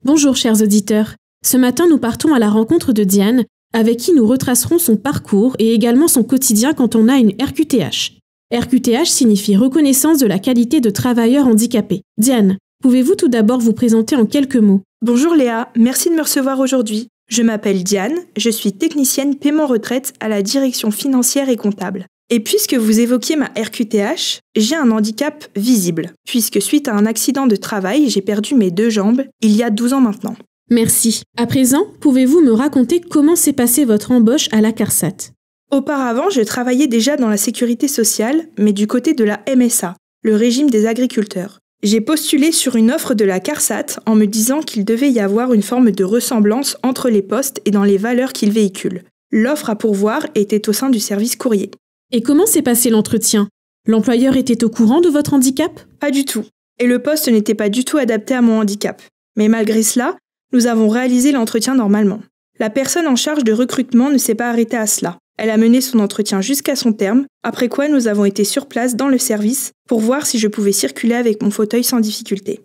Bonjour chers auditeurs. Ce matin, nous partons à la rencontre de Diane, avec qui nous retracerons son parcours et également son quotidien quand on a une RQTH. RQTH signifie reconnaissance de la qualité de travailleur handicapé. Diane, pouvez-vous tout d'abord vous présenter en quelques mots? Bonjour Léa, merci de me recevoir aujourd'hui. Je m'appelle Diane, je suis technicienne paiement retraite à la direction financière et comptable. Et puisque vous évoquiez ma RQTH, j'ai un handicap visible, puisque suite à un accident de travail, j'ai perdu mes 2 jambes il y a 12 ans maintenant. Merci. À présent, pouvez-vous me raconter comment s'est passée votre embauche à la CARSAT? Auparavant, je travaillais déjà dans la sécurité sociale, mais du côté de la MSA, le régime des agriculteurs. J'ai postulé sur une offre de la CARSAT en me disant qu'il devait y avoir une forme de ressemblance entre les postes et dans les valeurs qu'ils véhiculent. L'offre à pourvoir était au sein du service courrier. Et comment s'est passé l'entretien? L'employeur était au courant de votre handicap? Pas du tout. Et le poste n'était pas du tout adapté à mon handicap. Mais malgré cela, nous avons réalisé l'entretien normalement. La personne en charge de recrutement ne s'est pas arrêtée à cela. Elle a mené son entretien jusqu'à son terme, après quoi nous avons été sur place dans le service pour voir si je pouvais circuler avec mon fauteuil sans difficulté.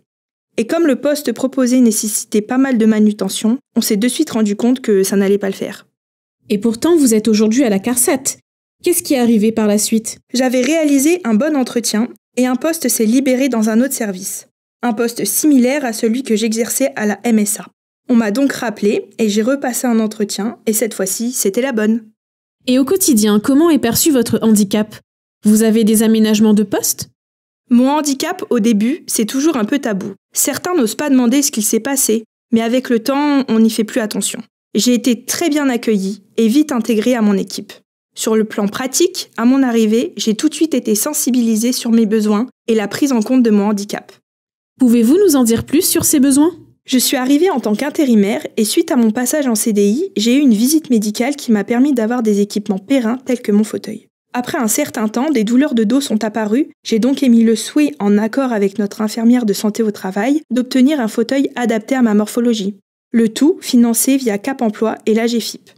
Et comme le poste proposé nécessitait pas mal de manutention, on s'est de suite rendu compte que ça n'allait pas le faire. Et pourtant, vous êtes aujourd'hui à la CARSAT. Qu'est-ce qui est arrivé par la suite? J'avais réalisé un bon entretien et un poste s'est libéré dans un autre service. Un poste similaire à celui que j'exerçais à la MSA. On m'a donc rappelé et j'ai repassé un entretien et cette fois-ci, c'était la bonne. Et au quotidien, comment est perçu votre handicap? Vous avez des aménagements de poste? Mon handicap, au début, c'est toujours un peu tabou. Certains n'osent pas demander ce qu'il s'est passé, mais avec le temps, on n'y fait plus attention. J'ai été très bien accueillie et vite intégrée à mon équipe. Sur le plan pratique, à mon arrivée, j'ai tout de suite été sensibilisée sur mes besoins et la prise en compte de mon handicap. Pouvez-vous nous en dire plus sur ces besoins? Je suis arrivée en tant qu'intérimaire et suite à mon passage en CDI, j'ai eu une visite médicale qui m'a permis d'avoir des équipements périns tels que mon fauteuil. Après un certain temps, des douleurs de dos sont apparues, j'ai donc émis le souhait, en accord avec notre infirmière de santé au travail, d'obtenir un fauteuil adapté à ma morphologie. Le tout financé via Cap Emploi et l'AGFIP.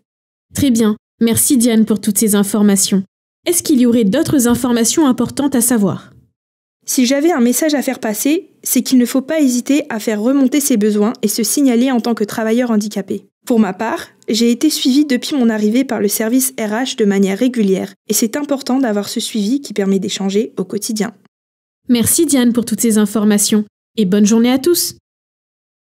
Très bien, merci Diane pour toutes ces informations. Est-ce qu'il y aurait d'autres informations importantes à savoir? Si j'avais un message à faire passer, c'est qu'il ne faut pas hésiter à faire remonter ses besoins et se signaler en tant que travailleur handicapé. Pour ma part, j'ai été suivie depuis mon arrivée par le service RH de manière régulière et c'est important d'avoir ce suivi qui permet d'échanger au quotidien. Merci Diane pour toutes ces informations et bonne journée à tous.